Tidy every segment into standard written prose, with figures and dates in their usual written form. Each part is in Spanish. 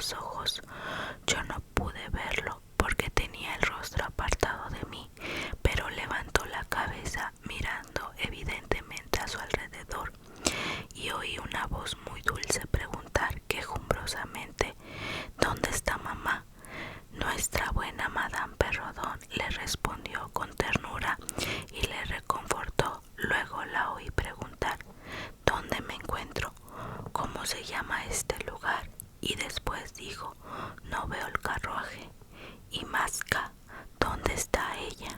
los ojos. Yo no pude verlo porque tenía el rostro apartado de mí, pero levantó la cabeza mirando evidentemente a su alrededor y oí una voz muy dulce preguntar quejumbrosamente: ¿dónde está mamá? Nuestra buena Madame Perrodon le respondió con ternura y le reconfortó. Luego la oí preguntar: ¿dónde me encuentro? ¿Cómo se llama este lugar? Y después dijo: no veo el carruaje. Y Masca, ¿dónde está ella?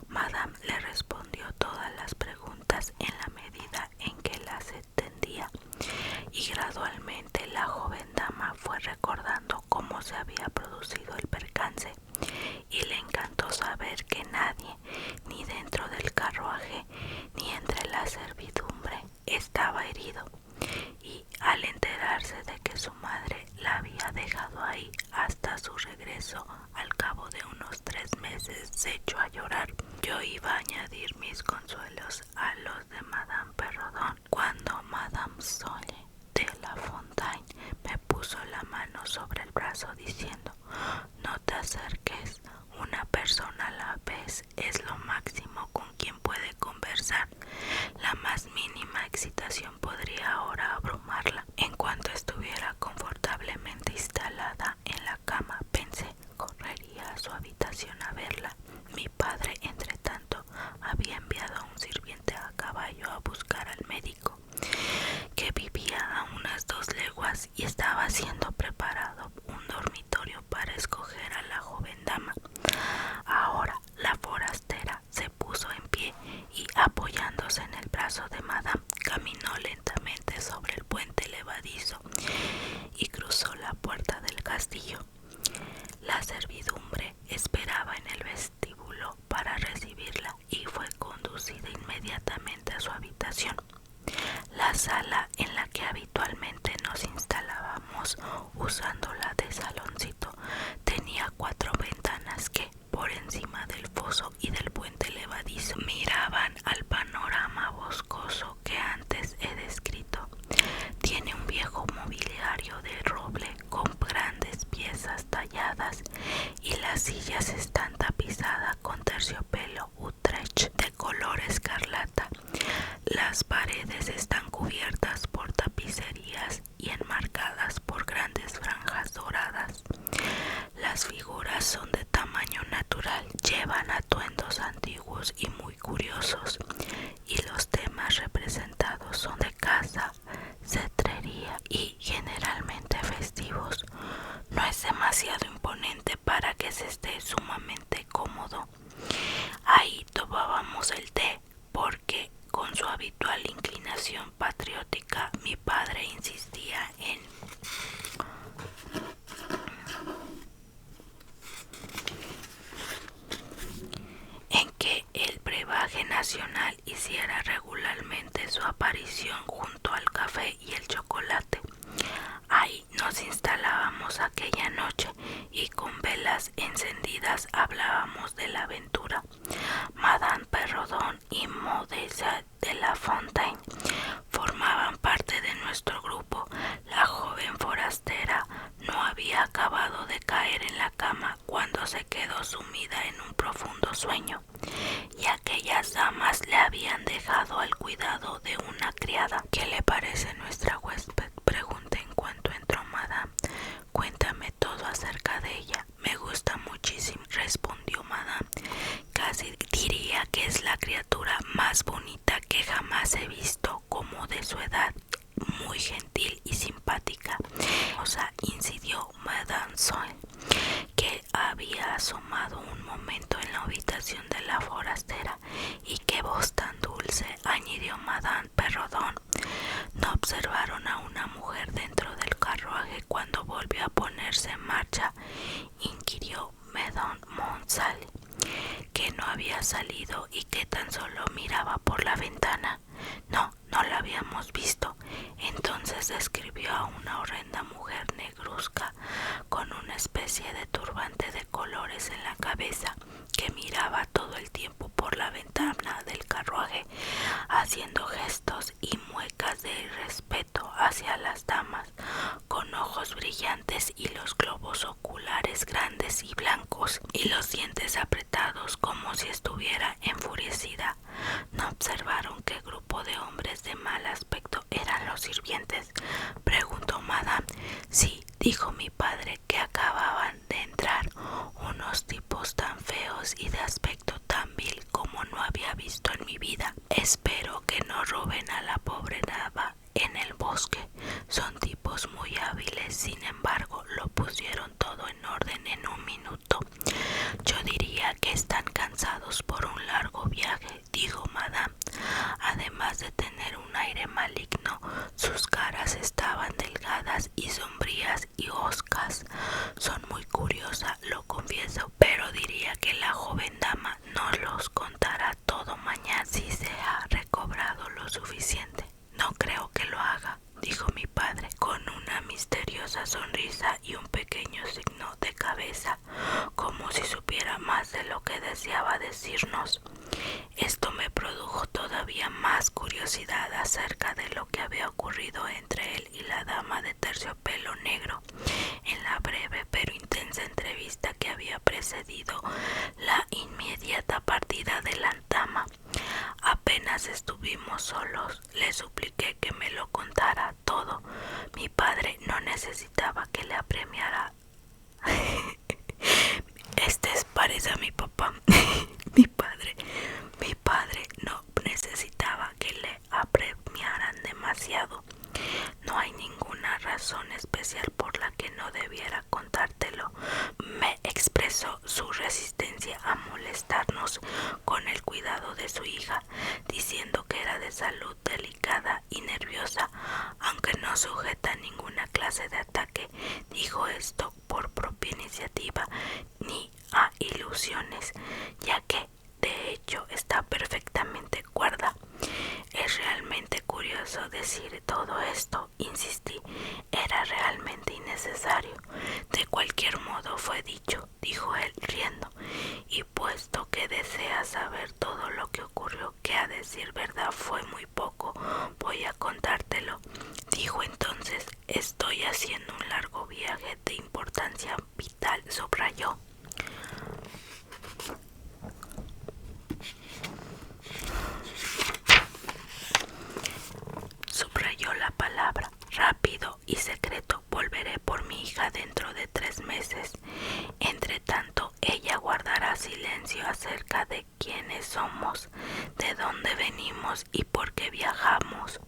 Madame le respondió todas las preguntas en la medida en que las entendía, y gradualmente la joven dama fue recordando cómo se había producido el percance, y le encantó saber que nadie, ni dentro del carruaje ni entre la servidumbre, estaba herido. Y al enterarse de que su madre la había dejado ahí hasta su regreso al cabo de unos 3 meses, se echó a llorar. Yo iba a añadir mis consuelos a los de Madame Perrodon cuando Madame Sole de la Fontaine me puso la mano sobre el brazo diciendo: no te acerques, una persona a la vez es lo máximo con quien puede conversar. La más mínima excitación podría ahora abrumarla. En cuanto estuviera confortablemente instalada en la cama, pensé, correría a su habitación a verla. Mi padre, entre tanto, había enviado a un sirviente a caballo a buscar al médico, que vivía a unas 2 leguas, y estaba haciendo preparado un dormitorio para escoger a la joven dama. Ahora la forastera se puso en pie y, apoyándose en el brazo de Madame, caminó lentamente sobre el puente levadizo y cruzó la puerta del castillo. La servidumbre esperaba en el vestíbulo para recibirla y fue conducida inmediatamente a su habitación. La sala en la que habitualmente nos instalábamos, usándola de saloncito, tenía 4 ventanas que, por encima del foso y del puente levadizo, miraban al panorama boscoso que antes he descrito. Tiene un viejo mobiliario de roble con grandes piezas talladas, y las sillas están tapizadas con terciopelo Utrecht de color escarlata. Las paredes están cubiertas por tapicerías y enmarcadas por grandes franjas doradas. Las figuras son de tamaño natural, llevan atuendos antiguos y muy curiosos, y los temas representados son de caza, cetrería y generalmente festivos. No es demasiado imponente para que se esté sumamente cómodo. Ahí tomábamos el té porque, con su habitual inclinación patriótica, mi padre insistía en que el brebaje nacional hiciera regularmente su aparición junto al café y el chocolate. Ahí nos instalábamos aquella noche y con velas encendidas hablábamos de la aventura. Madame Perrodon y Modesta de la Fontaine formaban parte de nuestro grupo. La joven forastera no había acabado de caer en la cama cuando se quedó sumida en un profundo sueño, y aquellas damas le habían dejado al cuidado de una criada. ¿Qué le parece nuestra huésped?, pregunté en cuanto entró Madame. Cuéntame todo acerca de ella. Me gusta muchísimo, respondió Madame. Casi diría que es la criatura más bonita que jamás he visto, como de su edad, muy gentil y simpática. O sea, incidió Madame Sole, que había asomado un momento en la habitación de la forastera. Y qué voz tan dulce, añadió Madame Perrodon. ¿No observaron a una mujer dentro del carruaje cuando volvió a ponerse en marcha?, inquirió Madame Montsalé, que no había salido y que tan solo miraba por la ventana. No, no la habíamos visto. Entonces describió a una horrenda mujer negruzca con una especie de turbante de colores en la cabeza, que miraba todo el tiempo por la ventana del carruaje, haciendo gestos y muecas de respeto hacia las damas, con ojos brillantes y los globos oculares grandes y blancos y los dientes apretados como si estuviera enfurecida. ¿No observaron qué grupo de hombres de mal aspecto eran los sirvientes?, preguntó Madame. Sí, dijo mi padre, que acababan de entrar, unos tipos tan feos y de aspecto tan vil como no había visto en mi vida. Espero que no roben a la pobre dama en el bosque. Son tipos muy hábiles, sin embargo, lo pusieron todo en orden en un minuto. Yo diría que están cansados por un largo viaje, dijo Madame. Además de tener un aire maligno, sus caras estaban delgadas y sombrías y hoscas. Son muy curiosas, lo confieso, pero diría que la joven dama nos los contará todo mañana si se ha recobrado lo suficiente. No creo que lo haga, dijo mi padre con una misteriosa sonrisa y un pequeño signo de cabeza, como si supiera más de lo que deseaba decirnos. Esto me produjo todavía más curiosidad acerca de lo que había ocurrido entre él y la dama de terciopelo negro en la breve pero intensa entrevista que había precedido la inmediata partida de la dama. Apenas estuvimos solos, le supliqué que me lo contara todo. Mi padre no necesitaba que le apremiara. Parece a mi papá. Mi padre no necesitaba que le apremiaran demasiado. No hay ninguna razón especial por la que no debiera contártelo. Me expresó su resistencia a molestarnos con el cuidado de su hija, diciendo que era de salud delicada y nerviosa, aunque no sujeta a ninguna clase de ataque. Dijo esto por propia iniciativa, ni a ilusiones, ya que de hecho está perfectamente cuerda. Es realmente curioso decir todo esto, insistí. Era realmente innecesario. De cualquier modo fue dicho, dijo él riendo, y puesto que deseas saber todo lo que ocurrió, que a decir verdad fue muy poco, voy a contártelo. Dijo entonces: estoy haciendo un largo viaje de importancia vital, subrayó. Subrayó la palabra. Rápido y secreto. Volveré por mi hija dentro de 3 meses. Entre tanto, ella guardará silencio acerca de quiénes somos, de dónde venimos y por qué viajamos.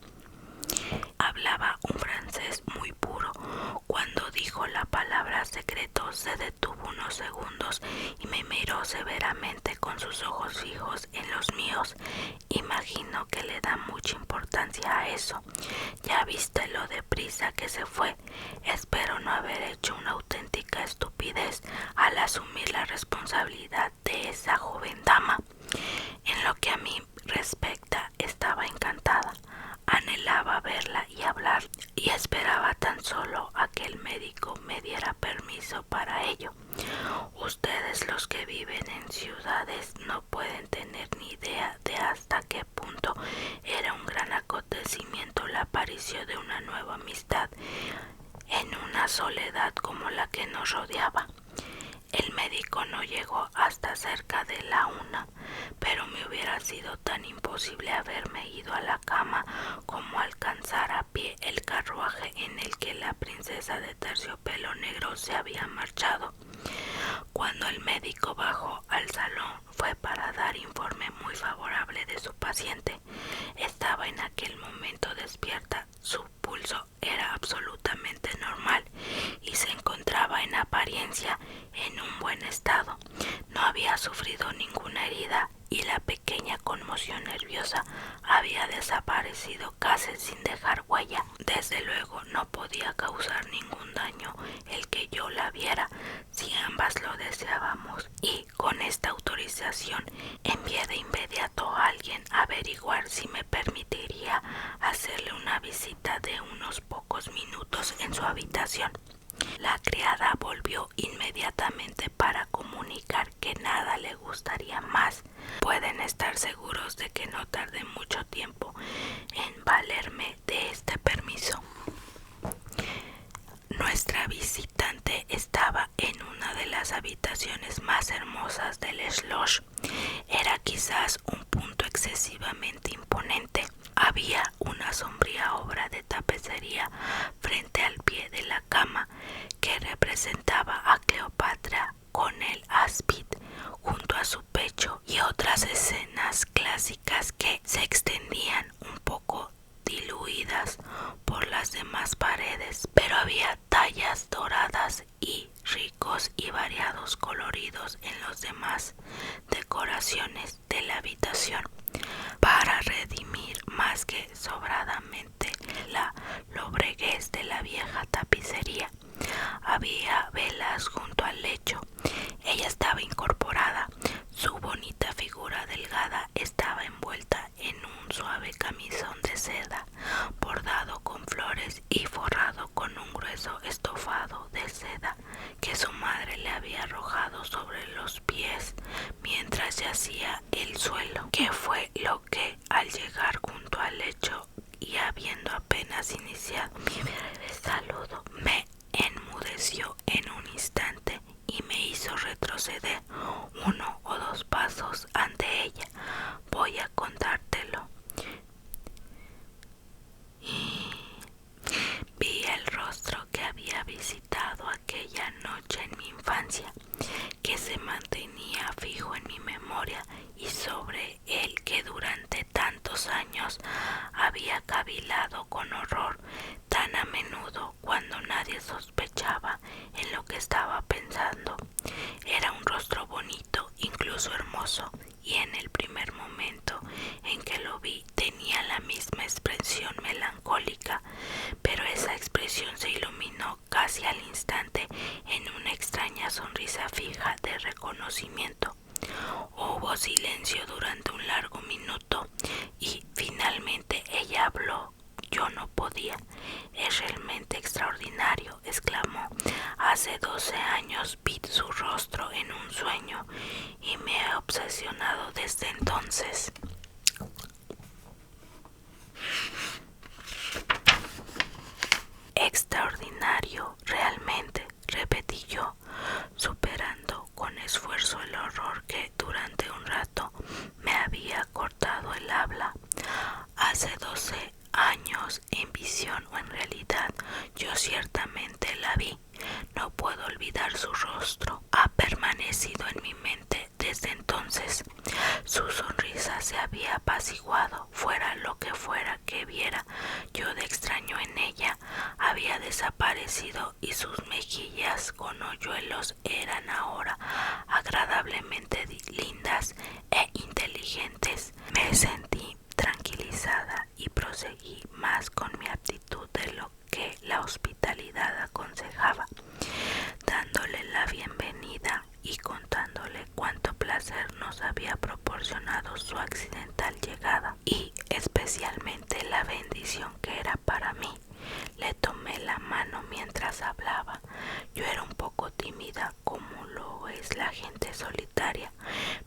Hablaba un francés muy puro. Cuando dijo la palabra secreto, se detuvo unos segundos y me miró severamente con sus ojos fijos en los míos. Imagino que le da mucha importancia a eso. Ya viste lo deprisa que se fue. Espero no haber hecho una auténtica estupidez al asumir la responsabilidad de esa joven dama. En lo que a mí respecta, estaba encantada. Anhelaba verla y hablar, y esperaba tan solo a que el médico me diera permiso para ello. Ustedes, los que viven en ciudades, no pueden tener ni idea de hasta qué punto era un gran acontecimiento la aparición de una nueva amistad en una soledad como la que nos rodeaba. El médico no llegó hasta cerca de la 1, pero me hubiera sido tan imposible haberme ido a la cama como alcanzar a pie el carruaje en el que la princesa de terciopelo negro se había marchado. Cuando el médico bajó al salón fue para dar informe muy favorable de su paciente. Estaba en aquel momento despierta, su pulso era absolutamente normal y se encontraba en apariencia en un buen estado. No había sufrido ninguna herida y la pequeña conmoción nerviosa había desaparecido casi sin dejar huella. Desde luego no podía causar ningún daño el que yo la viera si ambas lo deseábamos, y con esta autorización envié de inmediato a alguien a averiguar si me permitiría hacerle una visita de unos pocos minutos en su habitación. La criada volvió inmediatamente para comunicar que nada le gustaría más. Pueden estar seguros de que no tardé mucho tiempo en valerme de este permiso. Nuestra visitante habitaciones más hermosas del Schloss. Era quizás un punto excesivamente imponente. Había una sombría obra de tapicería frente al pie de la cama que representaba a Cleopatra con el áspid junto a su pecho y otras escenas clásicas que se extendían un poco diluidas por las demás paredes, pero había tallas doradas y ricos y variados coloridos en los demás decoraciones de la habitación para redimir más que sobradamente la lobreguez de la vieja tapicería. Había velas junto al lecho. Ella estaba incorporada. Su bonita figura delgada estaba envuelta en un suave camisón de seda bordado con flores y forrado con un grueso estofado de seda que su madre le había arrojado sobre los pies mientras yacía el suelo, que fue lo que al llegar junto al lecho y habiendo apenas iniciado mi breve saludo me enmudeció en un instante y me hizo retroceder 1 o 2 pasos ante ella. Voy a contártelo. Vi el rostro que había visitado aquella noche en mi infancia, que se mantenía fijo en mi memoria y sobre el que durante tantos años había cavilado con horror tan a menudo cuando nadie sospechaba en lo que estaba pensando. Era un rostro bonito, incluso hermoso, y en el primer momento en que lo vi tenía la misma expresión melancólica, pero esa expresión se iluminó casi al instante en una extraña sonrisa fija de reconocimiento. Hubo silencio durante un largo minuto y finalmente ella habló. Yo no podía. Es realmente extraordinario, exclamó. Hace 12 años vi su rostro en un sueño y me he obsesionado desde entonces. Extraordinario, realmente, repetí yo, superando con esfuerzo el horror que durante un rato me había cortado el habla. Hace 12 años, en visión o en realidad, yo ciertamente la vi. No puedo olvidar su rostro. Ha permanecido en mi mente desde entonces. Su sonrisa se había apaciguado, fuera lo que fuera que viera yo de extraño en ella, había desaparecido y sus mejillas con hoyuelos eran ahora agradablemente lindas e inteligentes. Me sentí tranquilizada y proseguí más con mi actitud de lo que la hospitalidad aconsejaba, dándole la bienvenida y contándole cuánto placer nos había proporcionado su accidental llegada y especialmente la bendición que era para mí. Le tomé la mano mientras hablaba. Yo era un poco tímida, como lo es la gente solitaria,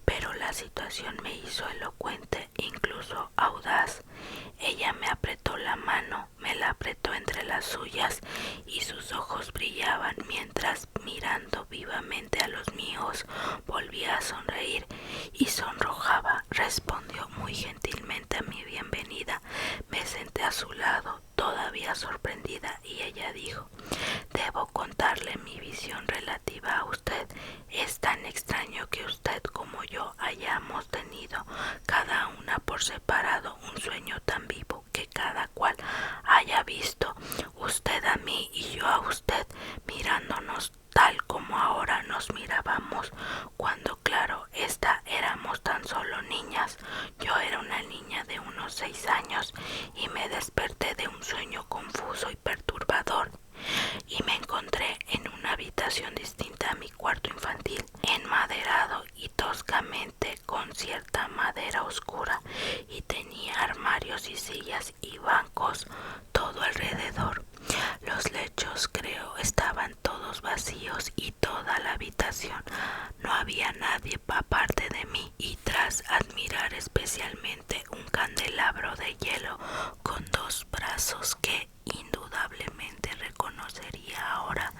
pero la situación me hizo elocuente, incluso audaz. Ella me apretó la mano, me la apretó entre las suyas y sus ojos brillaban mientras, mirando vivamente a los míos, volvía a sonreír y sonrojaba. Respondió muy gentilmente a mi bienvenida. Me senté a su lado, todavía sorprendida, y ella dijo: debo contarle mi visión relativa a usted. Es tan extraño que usted como yo hayamos tenido cada una por separado un sueño tan vivo que cada cual haya visto usted a mí y yo a usted, mirándonos tal como ahora nos mirábamos cuando, claro está, éramos tan solo niñas. Yo era una niña de unos 6 años y me desperté de un sueño confuso y perturbador y me encontré en una habitación distinta a mi cuarto infantil, enmaderado y toscamente con cierta madera oscura, y tenía armarios y sillas y bancos todo alrededor. Los lechos, creo, estaban todos vacíos y toda la habitación no había nadie aparte de mí, y tras admirar especialmente un candelabro de hielo con 2 brazos que indudablemente reconocería ahora,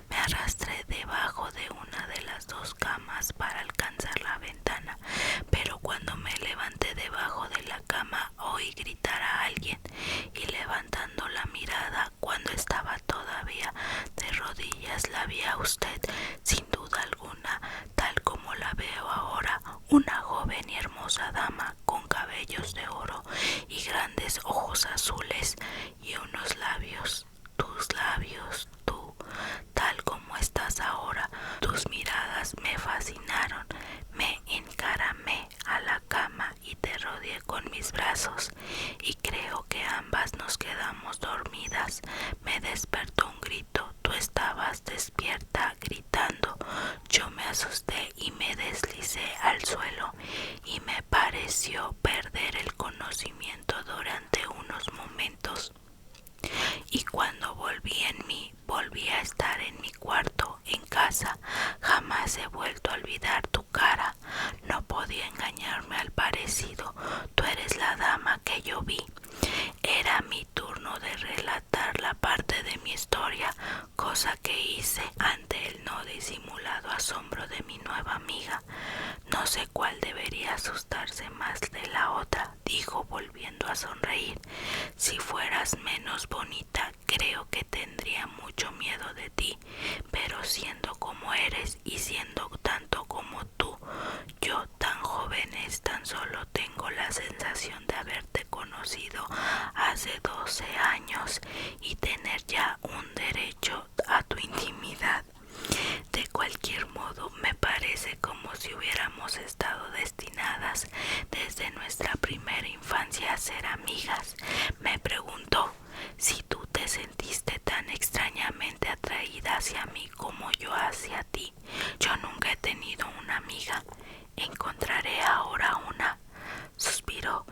me arrastré debajo de una de las 2 días la vi a usted, sin duda alguna, tal como la veo ahora, una joven y hermosa dama con cabellos de oro y grandes ojos azules y unos labios, tus labios, tú, tal como estás ahora. Tus miradas me fascinaron, me encaramé a la cama y te rodeé con mis brazos y creo que ambas nos quedamos dormidas. Me despertó un grito, tú estabas despierta gritando. Yo me asusté y me deslicé al suelo y me pareció perder el conocimiento durante unos momentos. Y cuando volví en mí, volví a estar en mi cuarto, en casa. Jamás he vuelto a olvidar tu cara. No podía engañarme al parecido. Tú eres la dama que yo vi. Era mi turno de relatar la parte de mi historia, cosa que hice ante el no disimulado asombro de mi nueva amiga. No sé cuál debería asustarse más de la otra, dijo volviendo a sonreír. Si fueras menos bonita, creo que tendría mucho miedo de ti, pero siendo como eres y siendo tanto como tú, yo tan joven tan solo tengo la sensación de haberte conocido hace 12 años y tener ya un derecho a tu intimidad. De cualquier modo, me parece como si hubiéramos estado destinadas desde nuestra primera infancia a ser amigas. Me preguntó si tú te sentiste tan extrañamente atraída hacia mí como yo hacia ti. Yo nunca he tenido una amiga. Encontraré ahora una. Suspiró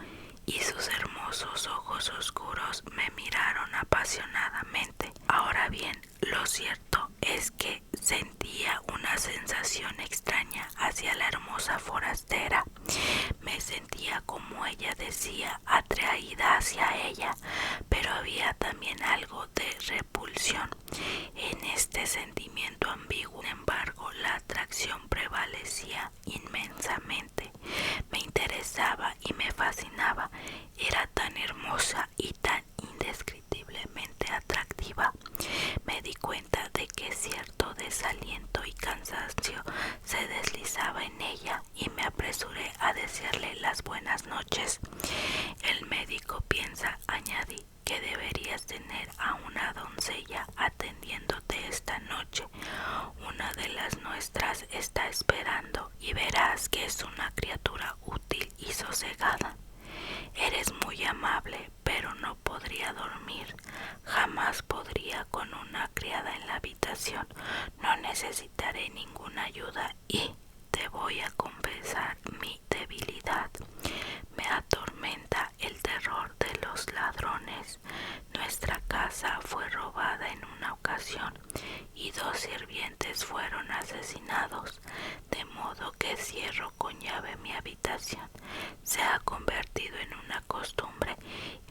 y sus hermosos ojos oscuros me miraron apasionadamente. Ahora bien, lo cierto es que sentía una sensación extraña hacia la hermosa forastera. Me sentía, como ella decía, atraída hacia ella, pero había también algo de repulsión en este sentimiento ambiguo. Sin embargo, la atracción prevalecía inmensamente. Me interesaba y me fascinaba. Era tan hermosa y tan indescriptiblemente atractiva. Me di cuenta de que cierto desaliento y cansancio se deslizaba en ella y me apresuré a desearle las buenas noches. El médico piensa, añadí, que deberías tener a una doncella atendiéndote esta noche. Una de las nuestras está esperando y verás que es una criatura útil y sosegada. Eres muy amable, pero no podría dormir. Jamás podría con una criada en la habitación. No necesitaré ninguna ayuda y te voy a confesar mi debilidad. Me atormenta el terror de los ladrones. Nuestra casa fue robada en una ocasión y 2 sirvientes fueron asesinados, de modo que cierro con llave mi habitación. Se ha convertido en una costumbre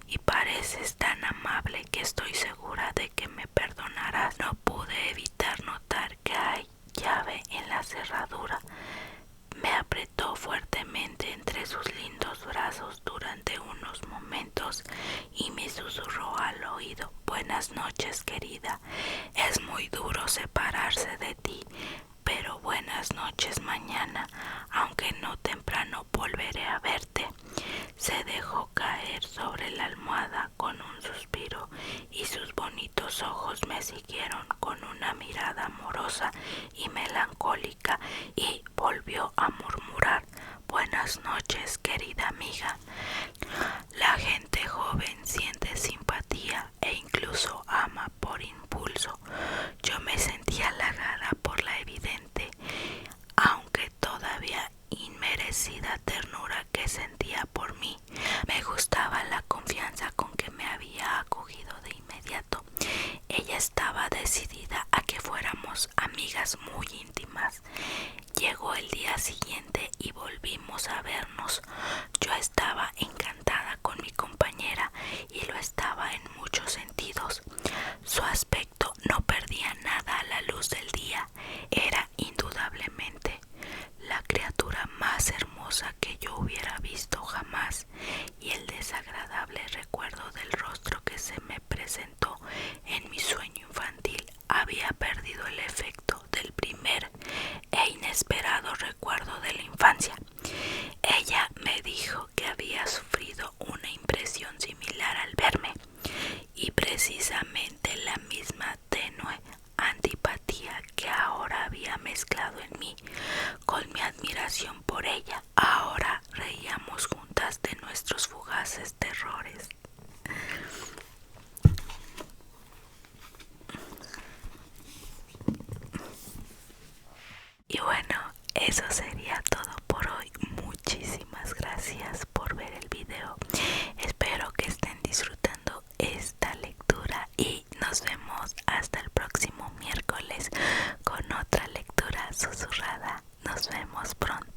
y pareces tan amable que estoy segura de que me perdonarás. No pude evitar notar que hay llave en la cerradura. Me apretó fuertemente entre sus lindos brazos durante unos momentos y me susurró al oído: buenas noches, querida. Es muy duro separarse de ti, pero buenas noches mañana, aunque no temprano volveré a verte. Se dejó caer sobre la almohada con un suspiro y sus bonitos ojos me siguieron con una mirada amorosa y melancólica y volvió a murmurar: buenas noches, querida amiga. La gente joven siente simpatía e incluso ama por impulso. Yo me sentía halagada por la evidente, aunque todavía inmerecida ternura que sentía por mí. Me gustaba la confianza con que me había acogido de inmediato. Ella estaba decidida a que fuéramos amigas muy íntimas. Llegó el día siguiente y volvimos a vernos. Yo estaba encantada con mi compañera y lo estaba en muchos sentidos. Su aspecto no perdía nada a la luz del día. Era indudablemente la criatura más hermosa que yo hubiera visto jamás, y el desagradable recuerdo del rostro que se me presentó en mi sueño infantil había perdido el mezclado en mí con mi admiración por ella. Ahora reíamos juntas de nuestros fugaces terrores. Y bueno, eso sería todo por hoy. Muchísimas gracias por ver el video. Espero que estén disfrutando esta lectura y nos vemos hasta el próximo miércoles con otra lectura susurrada. Nos vemos pronto.